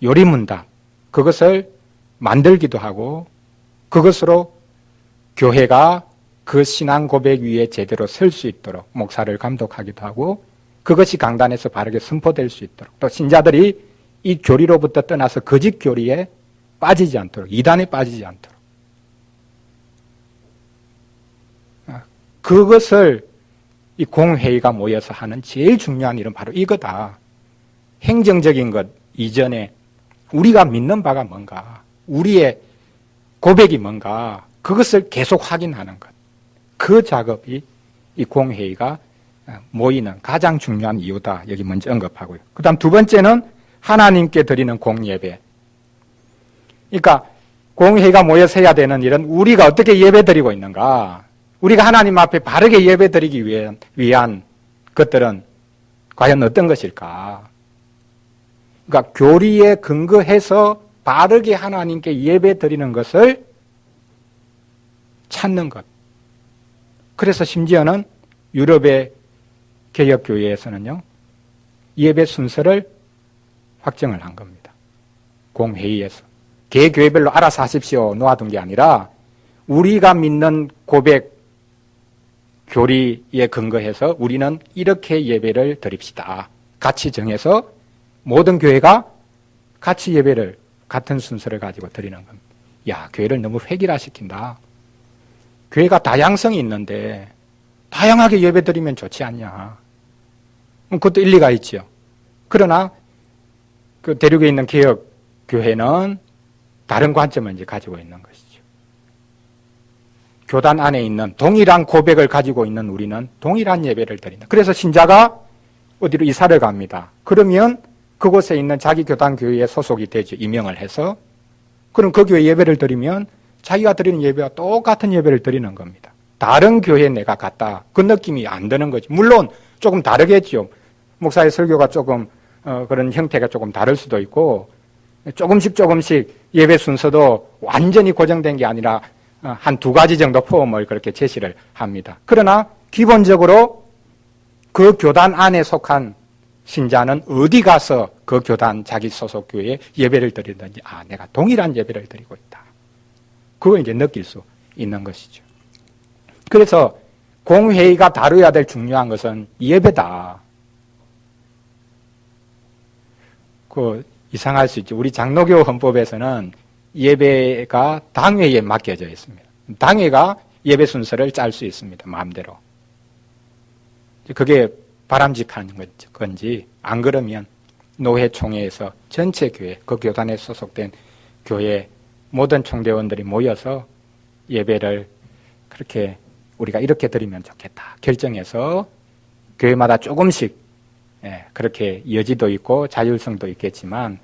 요리문답, 그것을 만들기도 하고 그것으로 교회가 그 신앙 고백 위에 제대로 설 수 있도록 목사를 감독하기도 하고 그것이 강단에서 바르게 선포될 수 있도록 또 신자들이 이 교리로부터 떠나서 거짓 교리에 빠지지 않도록, 이단에 빠지지 않도록 그것을 이 공회의가 모여서 하는 제일 중요한 일은 바로 이거다. 행정적인 것 이전에 우리가 믿는 바가 뭔가, 우리의 고백이 뭔가, 그것을 계속 확인하는 것. 그 작업이 이 공회의가 모이는 가장 중요한 이유다. 여기 먼저 언급하고요. 그 다음 두 번째는 하나님께 드리는 공예배. 그러니까 공회의가 모여서 해야 되는 일은 우리가 어떻게 예배 드리고 있는가, 우리가 하나님 앞에 바르게 예배 드리기 위한 것들은 과연 어떤 것일까? 그러니까 교리에 근거해서 바르게 하나님께 예배 드리는 것을 찾는 것. 그래서 심지어는 유럽의 개혁교회에서는요, 예배 순서를 확정을 한 겁니다. 공회의에서. 개교회별로 알아서 하십시오 놓아둔 게 아니라 우리가 믿는 고백 교리에 근거해서 우리는 이렇게 예배를 드립시다. 같이 정해서 모든 교회가 같이 예배를 같은 순서를 가지고 드리는 겁니다. 야, 교회를 너무 획일화시킨다. 교회가 다양성이 있는데 다양하게 예배 드리면 좋지 않냐. 그것도 일리가 있죠. 그러나 그 대륙에 있는 개혁 교회는 다른 관점을 이제 가지고 있는 것이죠. 교단 안에 있는 동일한 고백을 가지고 있는 우리는 동일한 예배를 드린다. 그래서 신자가 어디로 이사를 갑니다. 그러면 그곳에 있는 자기 교단 교회에 소속이 되죠. 임명을 해서. 그럼 그 교회 예배를 드리면 자기가 드리는 예배와 똑같은 예배를 드리는 겁니다. 다른 교회에 내가 갔다. 그 느낌이 안 드는 거죠. 물론 조금 다르겠죠. 목사의 설교가 조금 그런 형태가 조금 다를 수도 있고 조금씩 예배 순서도 완전히 고정된 게 아니라 한 두 가지 정도 포함을 그렇게 제시를 합니다. 그러나 기본적으로 그 교단 안에 속한 신자는 어디 가서 그 교단 자기 소속 교회에 예배를 드리든지 내가 동일한 예배를 드리고 있다. 그걸 이제 느낄 수 있는 것이죠. 그래서 공회의가 다뤄야 될 중요한 것은 예배다. 이상할 수 있죠. 우리 장로교 헌법에서는 예배가 당회에 맡겨져 있습니다. 당회가 예배 순서를 짤 수 있습니다. 마음대로. 그게 바람직한 건지 안 그러면 노회총회에서 전체 교회, 그 교단에 소속된 교회 모든 총대원들이 모여서 예배를 그렇게 우리가 이렇게 드리면 좋겠다 결정해서 교회마다 조금씩 그렇게 여지도 있고 자율성도 있겠지만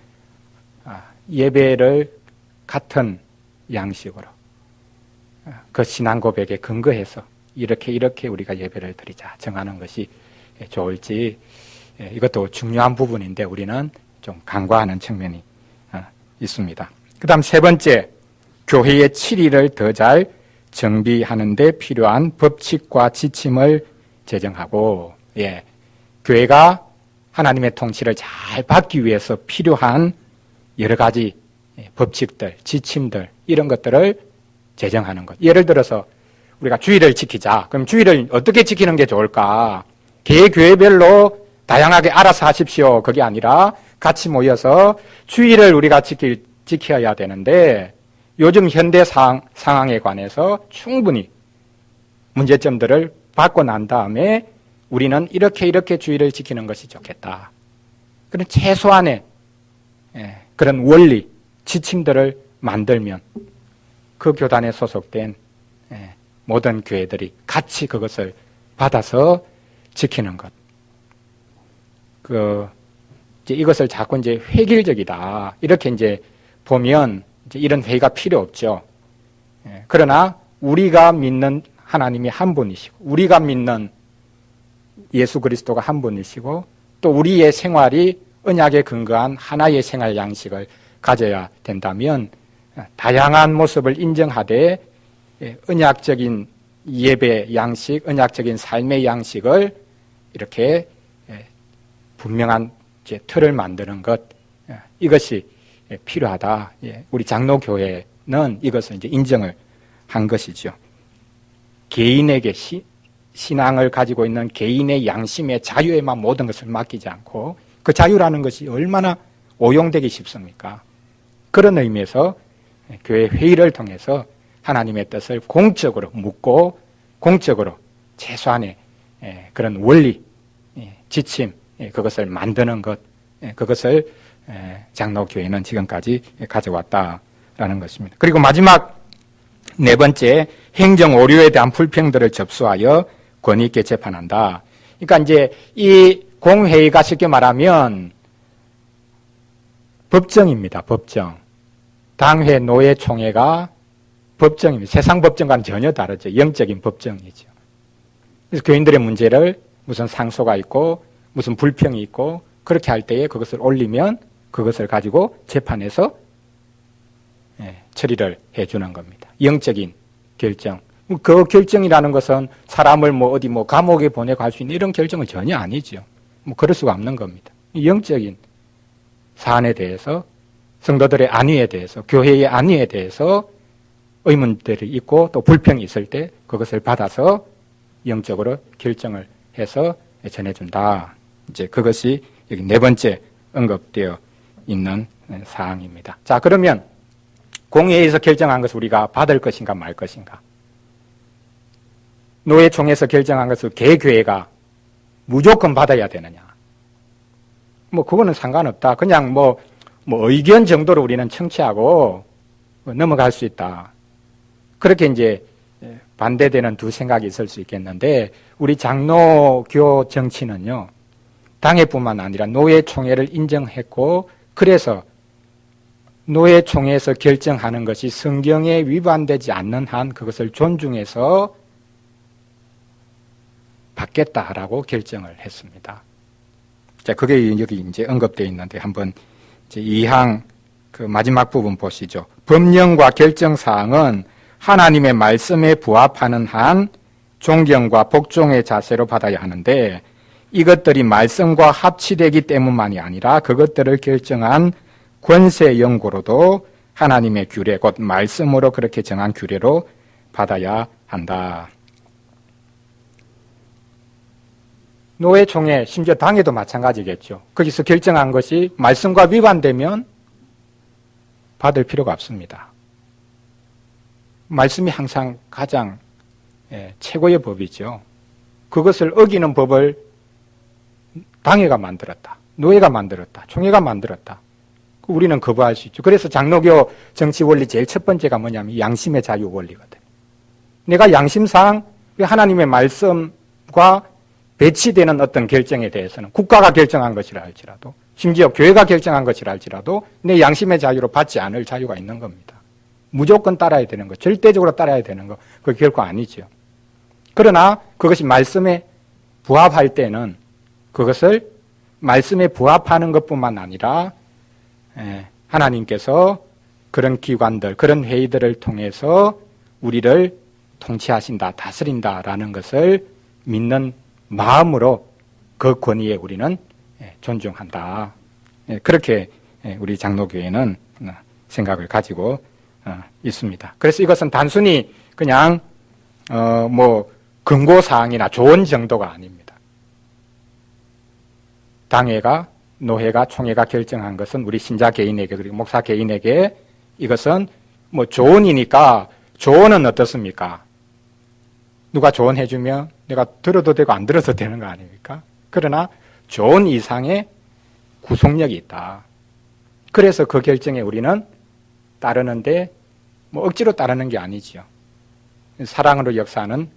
예배를 같은 양식으로 그 신앙 고백에 근거해서 이렇게 우리가 예배를 드리자 정하는 것이 좋을지 이것도 중요한 부분인데 우리는 좀 간과하는 측면이 있습니다. 그 다음 세 번째, 교회의 치리를 더 잘 정비하는 데 필요한 법칙과 지침을 제정하고 교회가 하나님의 통치를 잘 받기 위해서 필요한 여러 가지 법칙들, 지침들 이런 것들을 제정하는 것. 예를 들어서 우리가 주일을 지키자. 그럼 주일을 어떻게 지키는 게 좋을까? 개교회별로 다양하게 알아서 하십시오. 그게 아니라 같이 모여서 주일을 우리가 지켜야 되는데 요즘 현대 상황에 관해서 충분히 문제점들을 받고 난 다음에 우리는 이렇게 주의를 지키는 것이 좋겠다. 그런 최소한의 그런 원리, 지침들을 만들면 그 교단에 소속된 모든 교회들이 같이 그것을 받아서 지키는 것. 이것을 자꾸 이제 획일적이다. 이렇게 이제 보면 이제 이런 회의가 필요 없죠. 그러나 우리가 믿는 하나님이 한 분이시고, 우리가 믿는 예수 그리스도가 한 분이시고, 또 우리의 생활이 언약에 근거한 하나의 생활 양식을 가져야 된다면, 다양한 모습을 인정하되, 언약적인 예배 양식, 언약적인 삶의 양식을 이렇게 분명한 틀을 만드는 것, 이것이 필요하다. 우리 장로교회는 이것을 이제 인정을 한 것이죠. 개인에게 신앙을 가지고 있는 개인의 양심의 자유에만 모든 것을 맡기지 않고 그 자유라는 것이 얼마나 오용되기 쉽습니까? 그런 의미에서 교회 회의를 통해서 하나님의 뜻을 공적으로 묻고 공적으로 최소한의 그런 원리, 지침, 그것을 만드는 것, 그것을 장로교회는 지금까지 가져왔다라는 것입니다. 그리고 마지막 네 번째, 행정 오류에 대한 불평들을 접수하여 권위 있게 재판한다. 그러니까 이제 이 공회의가 쉽게 말하면 법정입니다. 법정. 당회, 노회, 총회가 법정입니다. 세상 법정과는 전혀 다르죠. 영적인 법정이죠. 그래서 교인들의 문제를 무슨 상소가 있고 무슨 불평이 있고 그렇게 할 때에 그것을 올리면 그것을 가지고 재판에서 처리를 해주는 겁니다. 영적인 결정. 그 결정이라는 것은 사람을 어디 감옥에 보내고 할 수 있는 이런 결정은 전혀 아니죠. 그럴 수가 없는 겁니다. 영적인 사안에 대해서 성도들의 안위에 대해서 교회의 안위에 대해서 의문들이 있고 또 불평이 있을 때 그것을 받아서 영적으로 결정을 해서 전해준다. 이제 그것이 여기 네 번째 언급되어 있는 사항입니다. 자, 그러면 공회에서 결정한 것을 우리가 받을 것인가 말 것인가? 노회총회에서 결정한 것을 개교회가 무조건 받아야 되느냐? 그거는 상관없다. 그냥 의견 정도로 우리는 청취하고 넘어갈 수 있다. 그렇게 이제 반대되는 두 생각이 있을 수 있겠는데, 우리 장로교 정치는요, 당회뿐만 아니라 노회총회를 인정했고, 그래서 노회총회에서 결정하는 것이 성경에 위반되지 않는 한 그것을 존중해서 받겠다라고 결정을 했습니다. 자, 그게 여기 이제 언급되어 있는데 한번 이제 2항 그 마지막 부분 보시죠. 법령과 결정사항은 하나님의 말씀에 부합하는 한 존경과 복종의 자세로 받아야 하는데, 이것들이 말씀과 합치되기 때문만이 아니라 그것들을 결정한 권세 연고로도 하나님의 규례, 곧 말씀으로 그렇게 정한 규례로 받아야 한다. 노회총회, 심지어 당에도 마찬가지겠죠. 거기서 결정한 것이 말씀과 위반되면 받을 필요가 없습니다. 말씀이 항상 가장 최고의 법이죠. 그것을 어기는 법을 당회가 만들었다. 노회가 만들었다. 총회가 만들었다. 우리는 거부할 수 있죠. 그래서 장로교 정치 원리 제일 첫 번째가 뭐냐면 양심의 자유 원리거든요. 내가 양심상 하나님의 말씀과 배치되는 어떤 결정에 대해서는 국가가 결정한 것이라 할지라도, 심지어 교회가 결정한 것이라 할지라도 내 양심의 자유로 받지 않을 자유가 있는 겁니다. 무조건 따라야 되는 것, 절대적으로 따라야 되는 것, 그게 결코 아니죠. 그러나 그것이 말씀에 부합할 때는 그것을 말씀에 부합하는 것뿐만 아니라 하나님께서 그런 기관들, 그런 회의들을 통해서 우리를 통치하신다, 다스린다라는 것을 믿는 마음으로 그 권위에 우리는 존중한다. 그렇게 우리 장로교회는 생각을 가지고 있습니다. 그래서 이것은 단순히 그냥 권고사항이나 조언 정도가 아닙니다. 당회가, 노회가, 총회가 결정한 것은 우리 신자 개인에게, 그리고 목사 개인에게 이것은 조언이니까, 조언은 어떻습니까? 누가 조언해주면 내가 들어도 되고 안 들어도 되는 거 아닙니까? 그러나 조언 이상의 구속력이 있다. 그래서 그 결정에 우리는 따르는데 억지로 따르는 게 아니죠. 사랑으로 역사하는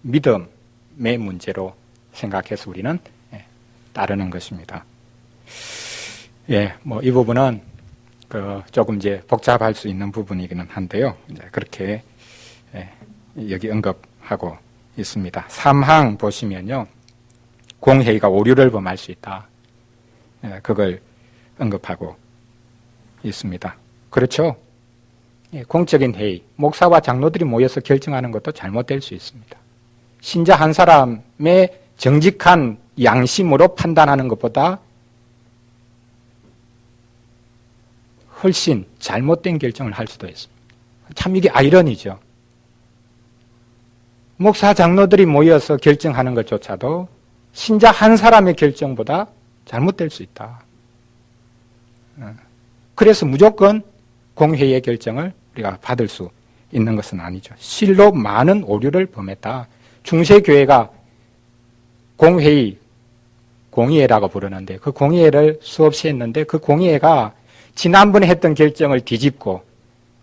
믿음의 문제로 생각해서 우리는 따르는 것입니다. 이 부분은 조금 이제 복잡할 수 있는 부분이기는 한데요. 이제 그렇게 여기 언급하고 있습니다. 3항 보시면요, 공회의가 오류를 범할 수 있다. 그걸 언급하고 있습니다. 그렇죠? 공적인 회의, 목사와 장로들이 모여서 결정하는 것도 잘못될 수 있습니다. 신자 한 사람의 정직한 양심으로 판단하는 것보다 훨씬 잘못된 결정을 할 수도 있습니다. 참 이게 아이러니죠. 목사 장로들이 모여서 결정하는 것조차도 신자 한 사람의 결정보다 잘못될 수 있다. 그래서 무조건 공회의 결정을 우리가 받을 수 있는 것은 아니죠. 실로 많은 오류를 범했다. 중세교회가 공회의, 공의회라고 부르는데 그 공의회를 수없이 했는데 그 공의회가 지난번에 했던 결정을 뒤집고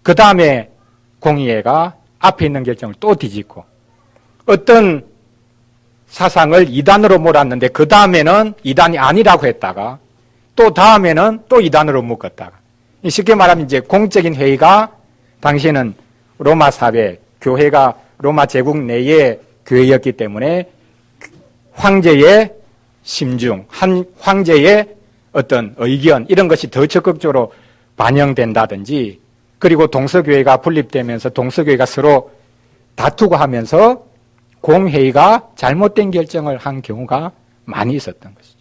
그 다음에 공의회가 앞에 있는 결정을 또 뒤집고 어떤 사상을 이단으로 몰았는데 그 다음에는 이단이 아니라고 했다가 또 다음에는 또 이단으로 묶었다가, 쉽게 말하면 이제 공적인 회의가 당시에는 로마 사회, 교회가 로마 제국 내의 교회였기 때문에 황제의 심중, 한 황제의 어떤 의견 이런 것이 더 적극적으로 반영된다든지, 그리고 동서교회가 분립되면서 동서교회가 서로 다투고 하면서 공회의가 잘못된 결정을 한 경우가 많이 있었던 것이죠.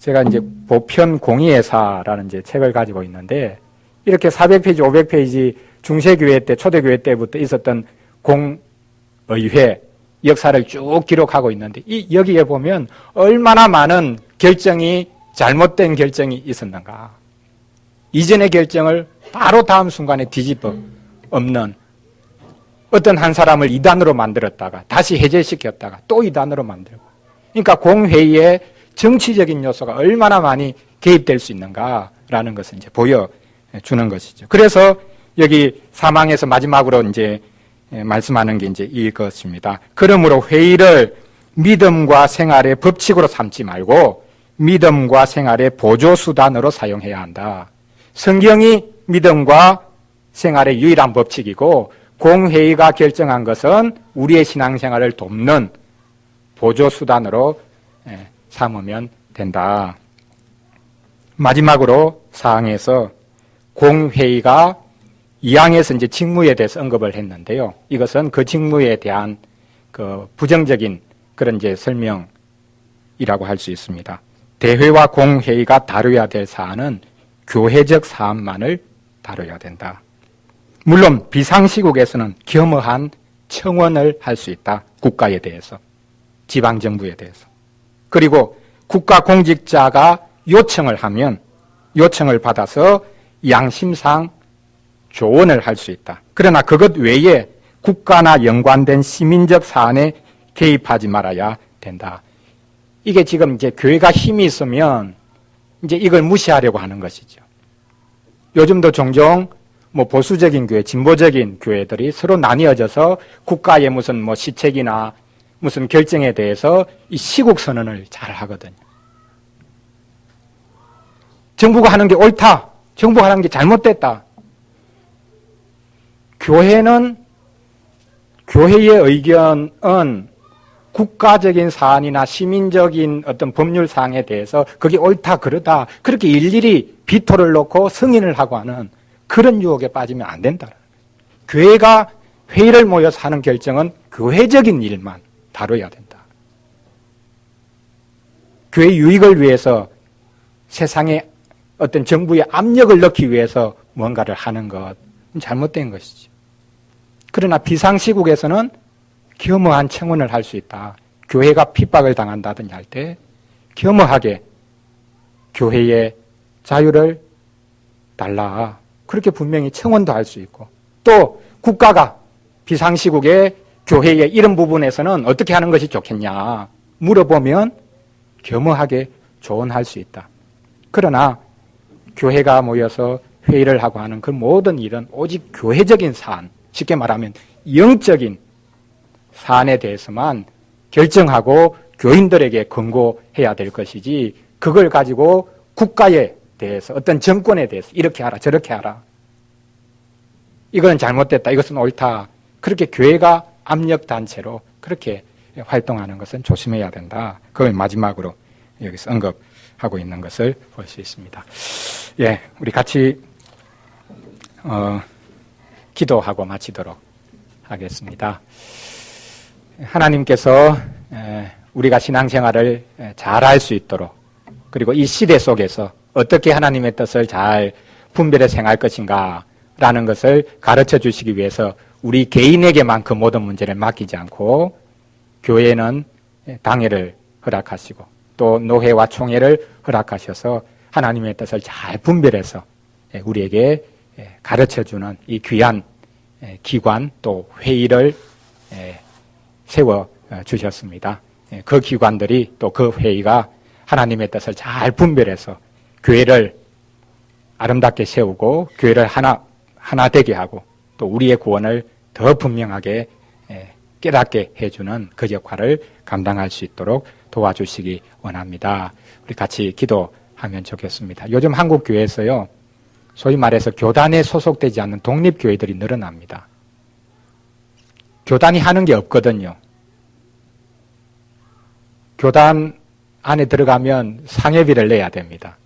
제가 이제 보편 공의회사라는 이제 책을 가지고 있는데, 이렇게 400페이지, 500페이지 중세교회 때, 초대교회 때부터 있었던 공의회 역사를 쭉 기록하고 있는데, 여기에 보면 얼마나 많은 결정이, 잘못된 결정이 있었는가. 이전의 결정을 바로 다음 순간에 뒤집어 엎는, 어떤 한 사람을 이단으로 만들었다가 다시 해제시켰다가 또 이단으로 만들고, 그러니까 공회의에 정치적인 요소가 얼마나 많이 개입될 수 있는가라는 것을 이제 보여주는 것이죠. 그래서 여기 사망에서 마지막으로 이제 말씀하는 게 이제 이것입니다. 그러므로 회의를 믿음과 생활의 법칙으로 삼지 말고 믿음과 생활의 보조수단으로 사용해야 한다. 성경이 믿음과 생활의 유일한 법칙이고, 공회의가 결정한 것은 우리의 신앙생활을 돕는 보조수단으로 삼으면 된다. 마지막으로 사항에서 공회의가 2항에서 이제 직무에 대해서 언급을 했는데요. 이것은 그 직무에 대한 그 부정적인 그런 이제 설명이라고 할 수 있습니다. 대회와 공회의가 다뤄야 될 사안은 교회적 사안만을 다뤄야 된다. 물론 비상시국에서는 겸허한 청원을 할 수 있다. 국가에 대해서, 지방정부에 대해서. 그리고 국가공직자가 요청을 하면 요청을 받아서 양심상 조언을 할 수 있다. 그러나 그것 외에 국가나 연관된 시민적 사안에 개입하지 말아야 된다. 이게 지금 이제 교회가 힘이 있으면 이제 이걸 무시하려고 하는 것이죠. 요즘도 종종 뭐 보수적인 교회, 진보적인 교회들이 서로 나뉘어져서 국가의 무슨 뭐 시책이나 무슨 결정에 대해서 이 시국 선언을 잘 하거든요. 정부가 하는 게 옳다, 정부가 하는 게 잘못됐다. 교회의 의견은 국가적인 사안이나 시민적인 어떤 법률 사항에 대해서 그게 옳다, 그러다, 그렇게 일일이 비토를 놓고 승인을 하고 하는 그런 유혹에 빠지면 안 된다. 교회가 회의를 모여서 하는 결정은 교회적인 일만 다뤄야 된다. 교회 유익을 위해서 세상에 어떤 정부의 압력을 넣기 위해서 뭔가를 하는 것, 잘못된 것이죠. 그러나 비상시국에서는 겸허한 청원을 할 수 있다. 교회가 핍박을 당한다든지 할 때 겸허하게 교회의 자유를 달라. 그렇게 분명히 청원도 할 수 있고, 또 국가가 비상시국에 교회의 이런 부분에서는 어떻게 하는 것이 좋겠냐 물어보면 겸허하게 조언할 수 있다. 그러나 교회가 모여서 회의를 하고 하는 그 모든 일은 오직 교회적인 사안, 쉽게 말하면 영적인 사안에 대해서만 결정하고 교인들에게 권고해야 될 것이지, 그걸 가지고 국가에 대해서, 어떤 정권에 대해서 이렇게 하라 저렇게 하라, 이건 잘못됐다, 이것은 옳다, 그렇게 교회가 압력단체로 그렇게 활동하는 것은 조심해야 된다. 그걸 마지막으로 여기서 언급하고 있는 것을 볼 수 있습니다. 예, 우리 같이 기도하고 마치도록 하겠습니다. 하나님께서 우리가 신앙생활을 잘할 수 있도록, 그리고 이 시대 속에서 어떻게 하나님의 뜻을 잘 분별해서 행할 것인가 라는 것을 가르쳐 주시기 위해서 우리 개인에게만 그 모든 문제를 맡기지 않고 교회는 당회를 허락하시고 또 노회와 총회를 허락하셔서 하나님의 뜻을 잘 분별해서 우리에게 가르쳐주는 이 귀한 기관 또 회의를 세워 주셨습니다. 그 기관들이 또 그 회의가 하나님의 뜻을 잘 분별해서 교회를 아름답게 세우고 교회를 하나 되게 하고 또 우리의 구원을 더 분명하게 깨닫게 해주는 그 역할을 감당할 수 있도록 도와주시기 원합니다. 우리 같이 기도하면 좋겠습니다. 요즘 한국 교회에서요, 소위 말해서 교단에 소속되지 않는 독립교회들이 늘어납니다. 교단이 하는 게 없거든요. 교단 안에 들어가면 상회비를 내야 됩니다.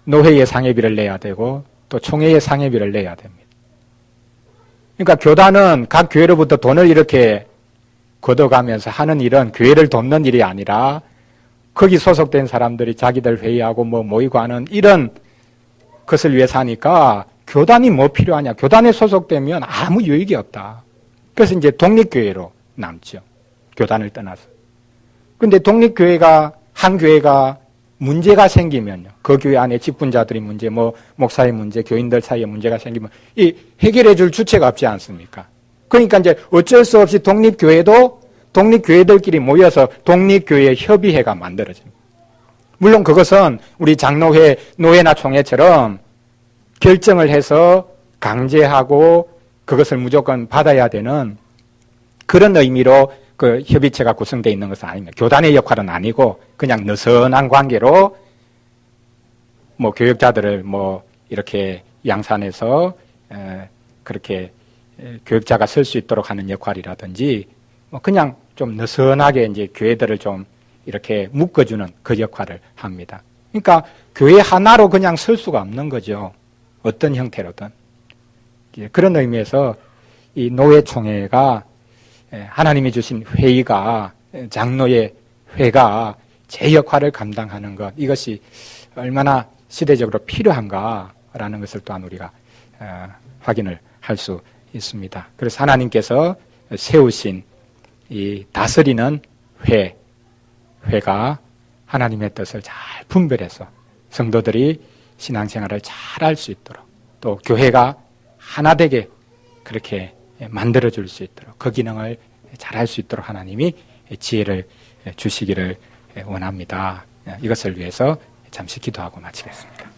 노회의 상회비를 내야 되고 또 총회의 상회비를 내야 됩니다. 그러니까 교단은 각 교회로부터 돈을 이렇게 걷어가면서 하는 일은 교회를 돕는 일이 아니라 거기 소속된 사람들이 자기들 회의하고 뭐 모이고 하는 이런 것을 위해서 하니까 교단이 뭐 필요하냐. 교단에 소속되면 아무 유익이 없다. 그래서 이제 독립교회로 남죠. 교단을 떠나서. 그런데 독립교회가, 한 교회가 문제가 생기면요. 그 교회 안에 직분자들이 문제, 뭐 목사의 문제, 교인들 사이에 문제가 생기면 이 해결해 줄 주체가 없지 않습니까? 그러니까 이제 어쩔 수 없이 독립교회도 독립교회들끼리 모여서 독립교회 협의회가 만들어집니다. 물론 그것은 우리 장로회, 노회나 총회처럼 결정을 해서 강제하고 그것을 무조건 받아야 되는 그런 의미로 그 협의체가 구성되어 있는 것은 아닙니다. 교단의 역할은 아니고 그냥 느슨한 관계로 뭐 교역자들을 뭐 이렇게 양산해서 그렇게 교역자가 쓸 수 있도록 하는 역할이라든지 뭐 그냥 좀 느슨하게 이제 교회들을 좀 이렇게 묶어주는 그 역할을 합니다. 그러니까 교회 하나로 그냥 쓸 수가 없는 거죠. 어떤 형태로든. 그런 의미에서 이 노회총회가 하나님이 주신 회의가, 장로의 회가 제 역할을 감당하는 것, 이것이 얼마나 시대적으로 필요한가라는 것을 또한 우리가 확인을 할 수 있습니다. 그래서 하나님께서 세우신 이 다스리는 회가 하나님의 뜻을 잘 분별해서 성도들이 신앙생활을 잘 할 수 있도록 또 교회가 하나 되게 그렇게 만들어줄 수 있도록 그 기능을 잘 할 수 있도록 하나님이 지혜를 주시기를 원합니다. 이것을 위해서 잠시 기도하고 마치겠습니다.